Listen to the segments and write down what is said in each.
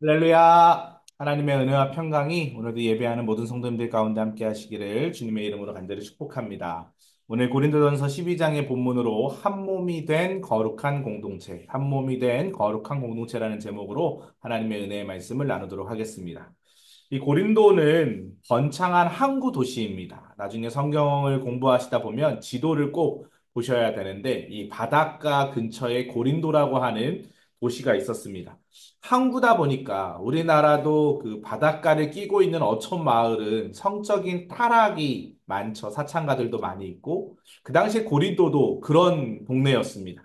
할렐루야. 하나님의 은혜와 평강이 오늘도 예배하는 모든 성도님들 가운데 함께 하시기를 주님의 이름으로 간절히 축복합니다. 오늘 고린도전서 12장의 본문으로 한 몸이 된 거룩한 공동체, 한 몸이 된 거룩한 공동체라는 제목으로 하나님의 은혜의 말씀을 나누도록 하겠습니다. 이 고린도는 번창한 항구 도시입니다. 나중에 성경을 공부하시다 보면 지도를 꼭 보셔야 되는데 이 바닷가 근처에 고린도라고 하는 도시가 있었습니다. 항구다 보니까 우리나라도 그 바닷가를 끼고 있는 어촌 마을은 성적인 타락이 많죠. 사창가들도 많이 있고 그 당시에 고린도도 그런 동네였습니다.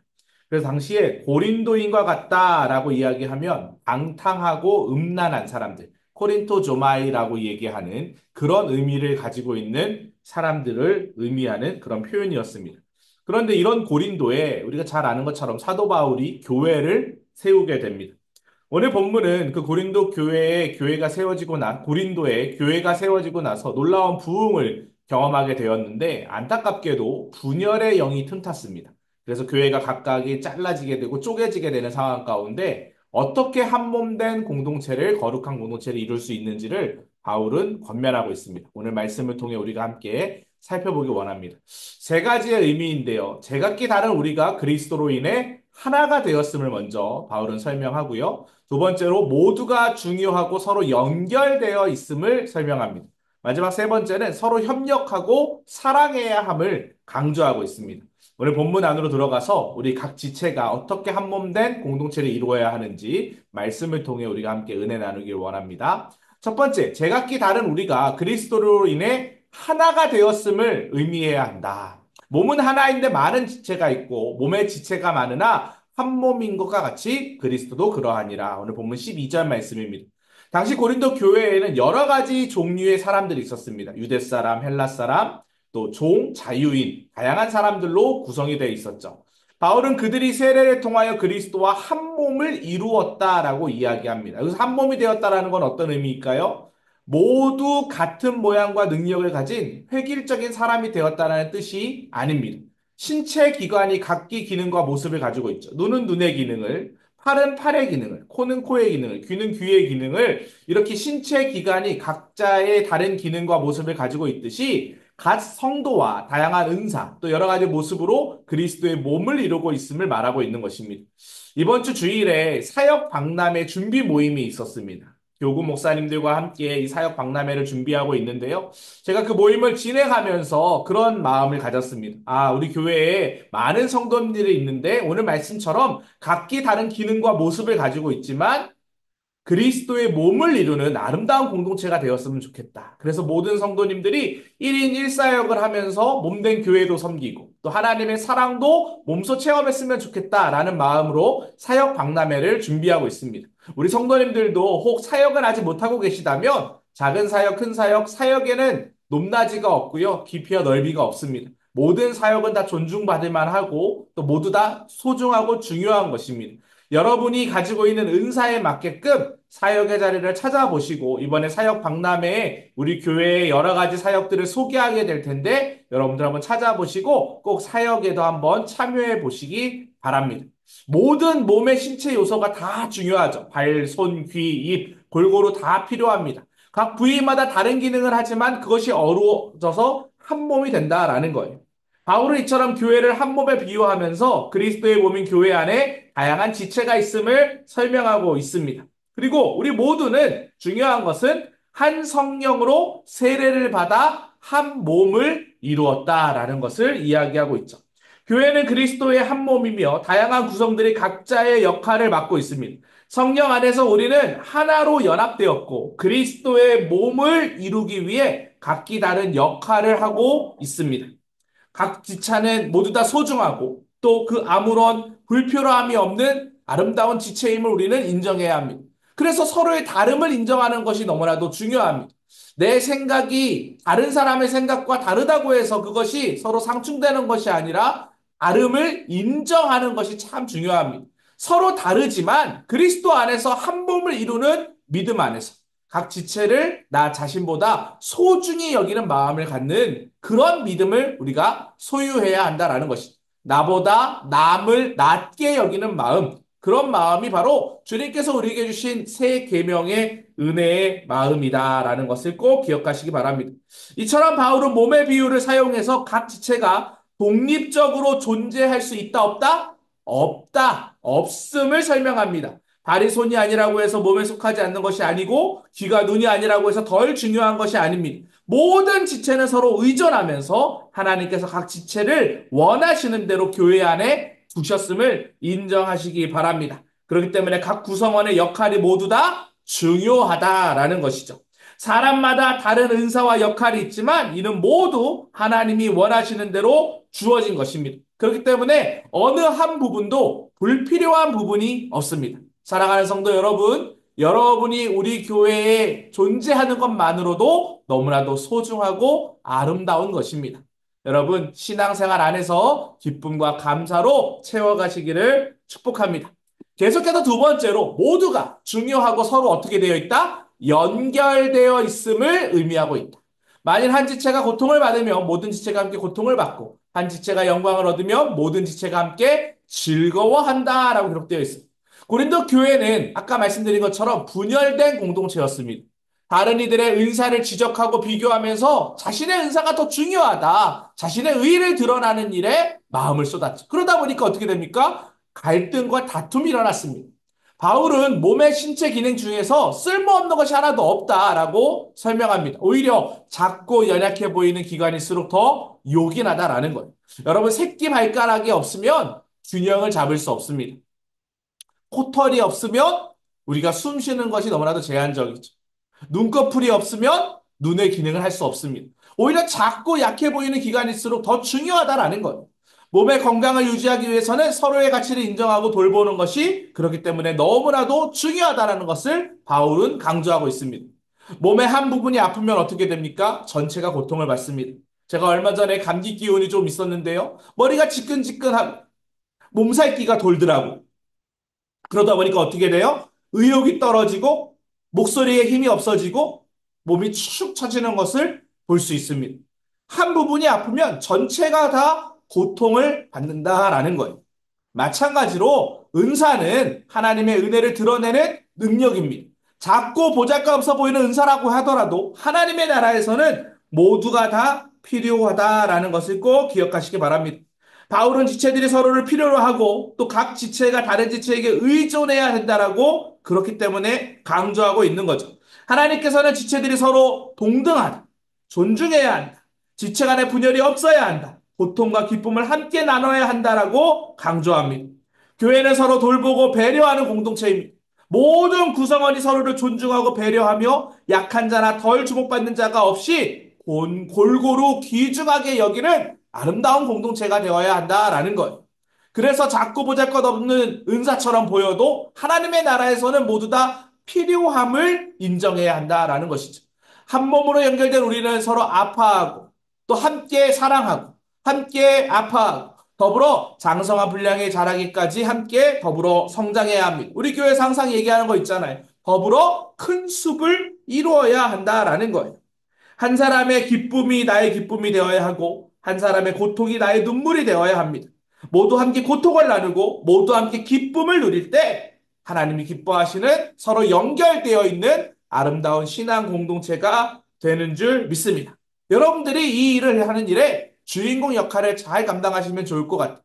그래서 당시에 고린도인과 같다라고 이야기하면 방탕하고 음란한 사람들, 코린토조마이라고 얘기하는 그런 의미를 가지고 있는 사람들을 의미하는 그런 표현이었습니다. 그런데 이런 고린도에 우리가 잘 아는 것처럼 사도 바울이 교회를 세우게 됩니다. 오늘 본문은 그 고린도 교회에 교회가 세워지고 고린도에 교회가 세워지고 나서 놀라운 부흥을 경험하게 되었는데 안타깝게도 분열의 영이 틈탔습니다. 그래서 교회가 각각이 잘라지게 되고 쪼개지게 되는 상황 가운데 어떻게 한 몸 된 공동체를 거룩한 공동체를 이룰 수 있는지를 바울은 권면하고 있습니다. 오늘 말씀을 통해 우리가 함께 살펴보기 원합니다. 세 가지의 의미인데요. 제각기 다른 우리가 그리스도로 인해 하나가 되었음을 먼저 바울은 설명하고요. 두 번째로 모두가 중요하고 서로 연결되어 있음을 설명합니다. 마지막 세 번째는 서로 협력하고 사랑해야 함을 강조하고 있습니다. 오늘 본문 안으로 들어가서 우리 각 지체가 어떻게 한 몸 된 공동체를 이루어야 하는지 말씀을 통해 우리가 함께 은혜 나누길 원합니다. 첫 번째, 제각기 다른 우리가 그리스도로 인해 하나가 되었음을 의미해야 한다. 몸은 하나인데 많은 지체가 있고 몸의 지체가 많으나 한 몸인 것과 같이 그리스도도 그러하니라. 오늘 본문 12절 말씀입니다. 당시 고린도 교회에는 여러 가지 종류의 사람들이 있었습니다. 유대 사람, 헬라 사람, 또 종, 자유인, 다양한 사람들로 구성이 되어 있었죠. 바울은 그들이 세례를 통하여 그리스도와 한 몸을 이루었다라고 이야기합니다. 여기서 한 몸이 되었다라는 건 어떤 의미일까요? 모두 같은 모양과 능력을 가진 획일적인 사람이 되었다는 뜻이 아닙니다. 신체 기관이 각기 기능과 모습을 가지고 있죠. 눈은 눈의 기능을, 팔은 팔의 기능을, 코는 코의 기능을, 귀는 귀의 기능을 이렇게 신체 기관이 각자의 다른 기능과 모습을 가지고 있듯이 각 성도와 다양한 은사 또 여러 가지 모습으로 그리스도의 몸을 이루고 있음을 말하고 있는 것입니다. 이번 주 주일에 사역 박람회 준비 모임이 있었습니다. 교구 목사님들과 함께 이 사역 박람회를 준비하고 있는데요. 제가 그 모임을 진행하면서 그런 마음을 가졌습니다. 아, 우리 교회에 많은 성도님들이 있는데 오늘 말씀처럼 각기 다른 기능과 모습을 가지고 있지만 그리스도의 몸을 이루는 아름다운 공동체가 되었으면 좋겠다. 그래서 모든 성도님들이 1인 1사역을 하면서 몸된 교회도 섬기고 또 하나님의 사랑도 몸소 체험했으면 좋겠다라는 마음으로 사역 박람회를 준비하고 있습니다. 우리 성도님들도 혹 사역을 아직 못하고 계시다면 작은 사역, 큰 사역, 사역에는 높낮이가 없고요. 깊이와 넓이가 없습니다. 모든 사역은 다 존중받을 만하고 또 모두 다 소중하고 중요한 것입니다. 여러분이 가지고 있는 은사에 맞게끔 사역의 자리를 찾아보시고 이번에 사역 박람회에 우리 교회의 여러 가지 사역들을 소개하게 될 텐데 여러분들 한번 찾아보시고 꼭 사역에도 한번 참여해 보시기 바랍니다. 모든 몸의 신체 요소가 다 중요하죠. 발, 손, 귀, 입 골고루 다 필요합니다. 각 부위마다 다른 기능을 하지만 그것이 어우러져서 한 몸이 된다라는 거예요. 바울은 이처럼 교회를 한 몸에 비유하면서 그리스도의 몸인 교회 안에 다양한 지체가 있음을 설명하고 있습니다. 그리고 우리 모두는 중요한 것은 한 성령으로 세례를 받아 한 몸을 이루었다라는 것을 이야기하고 있죠. 교회는 그리스도의 한 몸이며 다양한 구성들이 각자의 역할을 맡고 있습니다. 성령 안에서 우리는 하나로 연합되었고 그리스도의 몸을 이루기 위해 각기 다른 역할을 하고 있습니다. 각 지체는 모두 다 소중하고 또 그 아무런 불필요함이 없는 아름다운 지체임을 우리는 인정해야 합니다. 그래서 서로의 다름을 인정하는 것이 너무나도 중요합니다. 내 생각이 다른 사람의 생각과 다르다고 해서 그것이 서로 상충되는 것이 아니라 다름을 인정하는 것이 참 중요합니다. 서로 다르지만 그리스도 안에서 한 몸을 이루는 믿음 안에서 각 지체를 나 자신보다 소중히 여기는 마음을 갖는 그런 믿음을 우리가 소유해야 한다라는 것이 나보다 남을 낮게 여기는 마음 그런 마음이 바로 주님께서 우리에게 주신 새 계명의 은혜의 마음이다라는 것을 꼭 기억하시기 바랍니다. 이처럼 바울은 몸의 비유를 사용해서 각 지체가 독립적으로 존재할 수 있다, 없다? 없다, 없음을 설명합니다. 발이 손이 아니라고 해서 몸에 속하지 않는 것이 아니고 귀가 눈이 아니라고 해서 덜 중요한 것이 아닙니다. 모든 지체는 서로 의존하면서 하나님께서 각 지체를 원하시는 대로 교회 안에 두셨음을 인정하시기 바랍니다. 그렇기 때문에 각 구성원의 역할이 모두 다 중요하다라는 것이죠. 사람마다 다른 은사와 역할이 있지만 이는 모두 하나님이 원하시는 대로 주어진 것입니다. 그렇기 때문에 어느 한 부분도 불필요한 부분이 없습니다. 사랑하는 성도 여러분, 여러분이 우리 교회에 존재하는 것만으로도 너무나도 소중하고 아름다운 것입니다. 여러분, 신앙생활 안에서 기쁨과 감사로 채워가시기를 축복합니다. 계속해서 두 번째로 모두가 중요하고 서로 어떻게 되어 있다? 연결되어 있음을 의미하고 있다. 만일 한 지체가 고통을 받으면 모든 지체가 함께 고통을 받고 한 지체가 영광을 얻으면 모든 지체가 함께 즐거워한다라고 기록되어 있습니다. 고린도 교회는 아까 말씀드린 것처럼 분열된 공동체였습니다. 다른 이들의 은사를 지적하고 비교하면서 자신의 은사가 더 중요하다. 자신의 의의를 드러나는 일에 마음을 쏟았죠. 그러다 보니까 어떻게 됩니까? 갈등과 다툼이 일어났습니다. 바울은 몸의 신체 기능 중에서 쓸모없는 것이 하나도 없다라고 설명합니다. 오히려 작고 연약해 보이는 기관일수록 더 요긴하다라는 거예요. 여러분, 새끼 발가락이 없으면 균형을 잡을 수 없습니다. 코털이 없으면 우리가 숨 쉬는 것이 너무나도 제한적이죠. 눈꺼풀이 없으면 눈의 기능을 할 수 없습니다. 오히려 작고 약해 보이는 기관일수록 더 중요하다라는 거예요. 몸의 건강을 유지하기 위해서는 서로의 가치를 인정하고 돌보는 것이 그렇기 때문에 너무나도 중요하다라는 것을 바울은 강조하고 있습니다. 몸의 한 부분이 아프면 어떻게 됩니까? 전체가 고통을 받습니다. 제가 얼마 전에 감기 기운이 좀 있었는데요. 머리가 지끈지끈하고 몸살기가 돌더라고요. 그러다 보니까 어떻게 돼요? 의욕이 떨어지고 목소리에 힘이 없어지고 몸이 축 처지는 것을 볼 수 있습니다. 한 부분이 아프면 전체가 다 고통을 받는다라는 거예요. 마찬가지로 은사는 하나님의 은혜를 드러내는 능력입니다. 작고 보잘것없어 보이는 은사라고 하더라도 하나님의 나라에서는 모두가 다 필요하다라는 것을 꼭 기억하시기 바랍니다. 바울은 지체들이 서로를 필요로 하고 또 각 지체가 다른 지체에게 의존해야 한다라고 그렇기 때문에 강조하고 있는 거죠. 하나님께서는 지체들이 서로 동등하다, 존중해야 한다, 지체 간의 분열이 없어야 한다, 고통과 기쁨을 함께 나눠야 한다라고 강조합니다. 교회는 서로 돌보고 배려하는 공동체입니다. 모든 구성원이 서로를 존중하고 배려하며 약한 자나 덜 주목받는 자가 없이 골고루 귀중하게 여기는 아름다운 공동체가 되어야 한다라는 거예요. 그래서 작고 보잘것없는 은사처럼 보여도 하나님의 나라에서는 모두 다 필요함을 인정해야 한다라는 것이죠. 한 몸으로 연결된 우리는 서로 아파하고 또 함께 사랑하고 함께 아파하고 더불어 장성한 분량에 자라기까지 함께 더불어 성장해야 합니다. 우리 교회에서 항상 얘기하는 거 있잖아요. 더불어 큰 숲을 이루어야 한다라는 거예요. 한 사람의 기쁨이 나의 기쁨이 되어야 하고 한 사람의 고통이 나의 눈물이 되어야 합니다. 모두 함께 고통을 나누고 모두 함께 기쁨을 누릴 때 하나님이 기뻐하시는 서로 연결되어 있는 아름다운 신앙 공동체가 되는 줄 믿습니다. 여러분들이 이 일을 하는 일에 주인공 역할을 잘 감당하시면 좋을 것 같아요.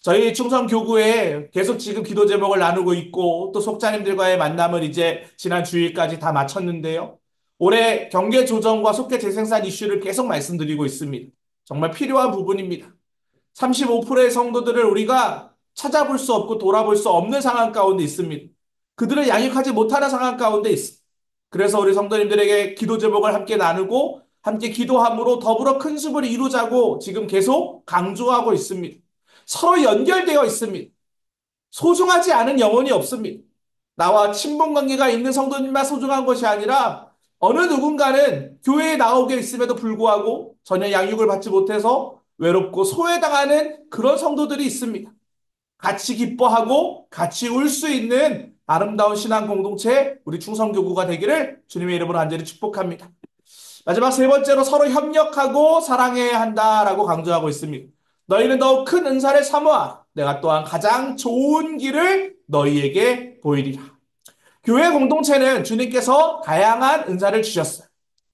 저희 충성교구에 계속 지금 기도 제목을 나누고 있고 또 속자님들과의 만남을 이제 지난 주일까지 다 마쳤는데요. 올해 경계 조정과 속계 재생산 이슈를 계속 말씀드리고 있습니다. 정말 필요한 부분입니다. 35%의 성도들을 우리가 찾아볼 수 없고 돌아볼 수 없는 상황 가운데 있습니다. 그들을 양육하지 못하는 상황 가운데 있습니다. 그래서 우리 성도님들에게 기도 제목을 함께 나누고 함께 기도함으로 더불어 큰 숲을 이루자고 지금 계속 강조하고 있습니다. 서로 연결되어 있습니다. 소중하지 않은 영혼이 없습니다. 나와 친분 관계가 있는 성도님만 소중한 것이 아니라 어느 누군가는 교회에 나오게 있음에도 불구하고 전혀 양육을 받지 못해서 외롭고 소외당하는 그런 성도들이 있습니다. 같이 기뻐하고 같이 울 수 있는 아름다운 신앙 공동체 우리 충성교구가 되기를 주님의 이름으로 간절히 축복합니다. 마지막 세 번째로 서로 협력하고 사랑해야 한다라고 강조하고 있습니다. 너희는 더욱 큰 은사를 사모하. 내가 또한 가장 좋은 길을 너희에게 보이리라. 교회 공동체는 주님께서 다양한 은사를 주셨어요.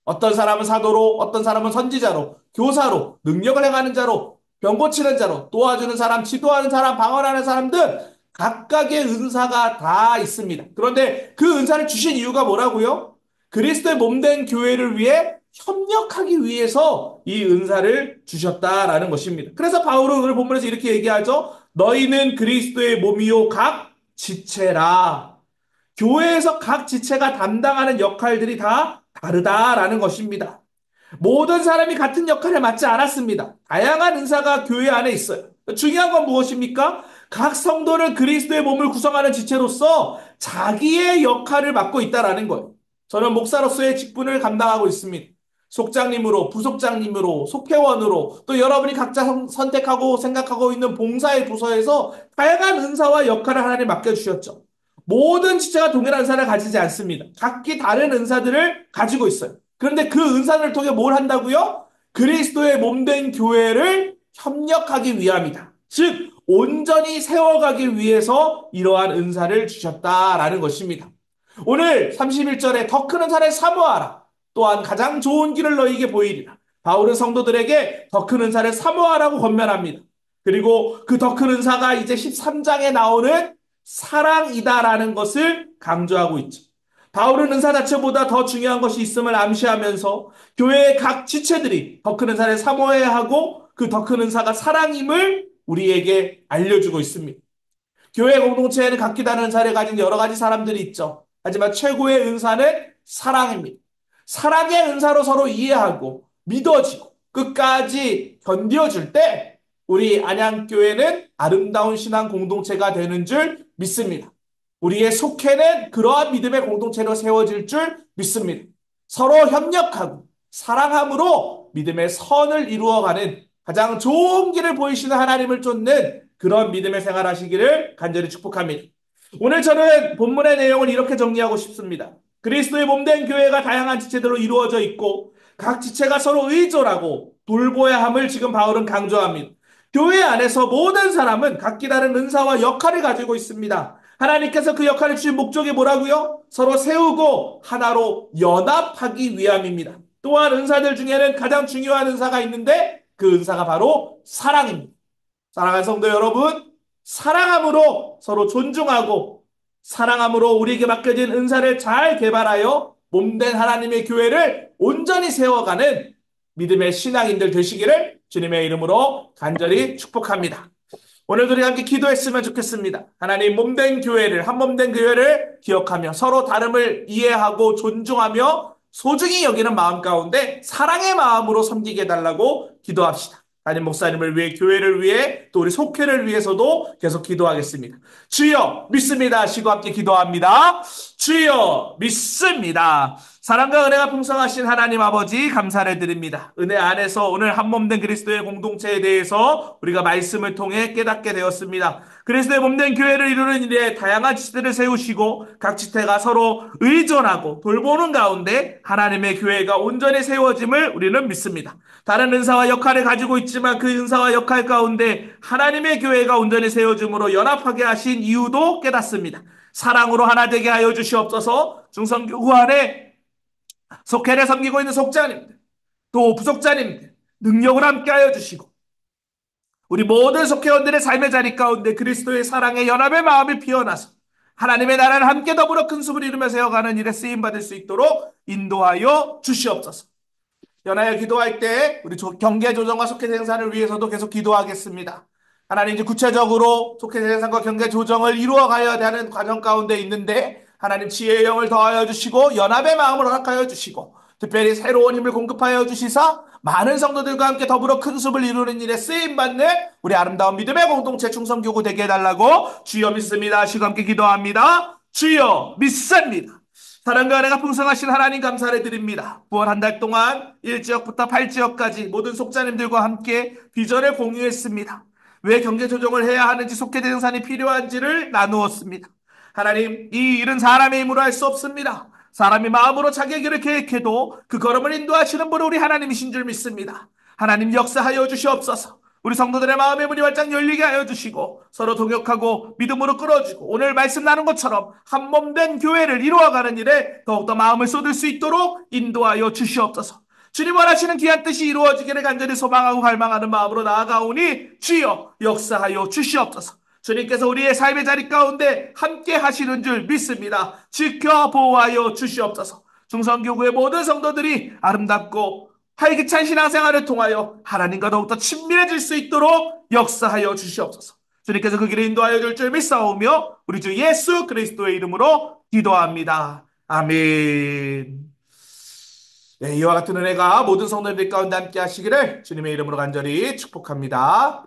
어떤 사람은 사도로, 어떤 사람은 선지자로, 교사로, 능력을 행하는 자로, 병 고치는 자로, 도와주는 사람, 지도하는 사람, 방언하는 사람 등 각각의 은사가 다 있습니다. 그런데 그 은사를 주신 이유가 뭐라고요? 그리스도의 몸된 교회를 위해 협력하기 위해서 이 은사를 주셨다라는 것입니다. 그래서 바울은 오늘 본문에서 이렇게 얘기하죠. 너희는 그리스도의 몸이요 각 지체라. 교회에서 각 지체가 담당하는 역할들이 다 다르다라는 것입니다. 모든 사람이 같은 역할을 맡지 않았습니다. 다양한 은사가 교회 안에 있어요. 중요한 건 무엇입니까? 각 성도는 그리스도의 몸을 구성하는 지체로서 자기의 역할을 맡고 있다라는 거예요. 저는 목사로서의 직분을 감당하고 있습니다. 속장님으로, 부속장님으로, 속회원으로, 또 여러분이 각자 선택하고 생각하고 있는 봉사의 부서에서 다양한 은사와 역할을 하나님 맡겨주셨죠. 모든 지체가 동일한 은사를 가지지 않습니다. 각기 다른 은사들을 가지고 있어요. 그런데 그 은사를 통해 뭘 한다고요? 그리스도의 몸된 교회를 협력하기 위함이다. 즉, 온전히 세워가기 위해서 이러한 은사를 주셨다라는 것입니다. 오늘 31절에 더 큰 은사를 사모하라. 또한 가장 좋은 길을 너희에게 보이리라. 바울은 성도들에게 더 큰 은사를 사모하라고 권면합니다. 그리고 그 더 큰 은사가 이제 13장에 나오는 사랑이다라는 것을 강조하고 있죠. 바울은 은사 자체보다 더 중요한 것이 있음을 암시하면서 교회의 각 지체들이 더 큰 은사를 사모해야 하고 그 더 큰 은사가 사랑임을 우리에게 알려주고 있습니다. 교회 공동체에는 각기 다른 은사를 가진 여러 가지 사람들이 있죠. 하지만 최고의 은사는 사랑입니다. 사랑의 은사로 서로 이해하고 믿어지고 끝까지 견뎌줄 때 우리 안양교회는 아름다운 신앙 공동체가 되는 줄 믿습니다. 우리의 속회는 그러한 믿음의 공동체로 세워질 줄 믿습니다. 서로 협력하고 사랑함으로 믿음의 선을 이루어가는 가장 좋은 길을 보이시는 하나님을 쫓는 그런 믿음의 생활 하시기를 간절히 축복합니다. 오늘 저는 본문의 내용을 이렇게 정리하고 싶습니다. 그리스도의 몸된 교회가 다양한 지체들로 이루어져 있고 각 지체가 서로 의존하고 돌보아야 함을 지금 바울은 강조합니다. 교회 안에서 모든 사람은 각기 다른 은사와 역할을 가지고 있습니다. 하나님께서 그 역할을 주신 목적이 뭐라고요? 서로 세우고 하나로 연합하기 위함입니다. 또한 은사들 중에는 가장 중요한 은사가 있는데 그 은사가 바로 사랑입니다. 사랑하는 성도 여러분, 사랑함으로 서로 존중하고 사랑함으로 우리에게 맡겨진 은사를 잘 개발하여 몸된 하나님의 교회를 온전히 세워가는 믿음의 신앙인들 되시기를 주님의 이름으로 간절히 축복합니다. 오늘도 우리 함께 기도했으면 좋겠습니다. 하나님 몸된 교회를, 한 몸된 교회를 기억하며 서로 다름을 이해하고 존중하며 소중히 여기는 마음 가운데 사랑의 마음으로 섬기게 해달라고 기도합시다. 담임 목사님을 위해, 교회를 위해, 또 우리 속회를 위해서도 계속 기도하겠습니다. 주여 믿습니다 하시고 함께 기도합니다. 주여 믿습니다. 사랑과 은혜가 풍성하신 하나님 아버지 감사를 드립니다. 은혜 안에서 오늘 한 몸된 그리스도의 공동체에 대해서 우리가 말씀을 통해 깨닫게 되었습니다. 그리스도의 몸된 교회를 이루는 일에 다양한 지체들을 세우시고 각 지체가 서로 의존하고 돌보는 가운데 하나님의 교회가 온전히 세워짐을 우리는 믿습니다. 다른 은사와 역할을 가지고 있지만 그 은사와 역할 가운데 하나님의 교회가 온전히 세워짐으로 연합하게 하신 이유도 깨닫습니다. 사랑으로 하나 되게 하여 주시옵소서. 중성교구 안에 속회를 섬기고 있는 속자님들, 또 부속자님들 능력을 함께 하여 주시고 우리 모든 속회원들의 삶의 자리 가운데 그리스도의 사랑의 연합의 마음이 피어나서 하나님의 나라를 함께 더불어 큰 숲을 이루며 세워가는 일에 쓰임받을 수 있도록 인도하여 주시옵소서. 연하여 기도할 때 우리 경계 조정과 속회 생산을 위해서도 계속 기도하겠습니다. 하나님 이제 구체적으로 속회 생산과 경계 조정을 이루어가야 하는 과정 가운데 있는데 하나님 지혜의 영을 더하여 주시고 연합의 마음을 허락하여 주시고 특별히 새로운 힘을 공급하여 주시사 많은 성도들과 함께 더불어 큰 숲을 이루는 일에 쓰임받는 우리 아름다운 믿음의 공동체 충성교구 되게 해달라고 주여 믿습니다 하시고 함께 기도합니다. 주여 믿습니다. 사랑과 은혜가 풍성하신 하나님 감사를 드립니다. 9월 한 달 동안 1지역부터 8지역까지 모든 속자님들과 함께 비전을 공유했습니다. 왜 경제 조정을 해야 하는지 속회 대생산이 필요한지를 나누었습니다. 하나님, 이 일은 사람의 힘으로 할 수 없습니다. 사람이 마음으로 자기의 길을 계획해도 그 걸음을 인도하시는 분은 우리 하나님이신 줄 믿습니다. 하나님 역사하여 주시옵소서. 우리 성도들의 마음의 문이 활짝 열리게 하여 주시고 서로 동역하고 믿음으로 끌어주고 오늘 말씀 나눈 것처럼 한 몸 된 교회를 이루어가는 일에 더욱더 마음을 쏟을 수 있도록 인도하여 주시옵소서. 주님 원하시는 귀한 뜻이 이루어지기를 간절히 소망하고 갈망하는 마음으로 나아가오니 주여 역사하여 주시옵소서. 주님께서 우리의 삶의 자리 가운데 함께 하시는 줄 믿습니다. 지켜 보호하여 주시옵소서. 중성교구의 모든 성도들이 아름답고 활기찬 신앙생활을 통하여 하나님과 더욱더 친밀해질 수 있도록 역사하여 주시옵소서. 주님께서 그 길을 인도하여 줄 줄 믿사오며 우리 주 예수 그리스도의 이름으로 기도합니다. 아멘. 네, 이와 같은 은혜가 모든 성도님들 가운데 함께 하시기를 주님의 이름으로 간절히 축복합니다.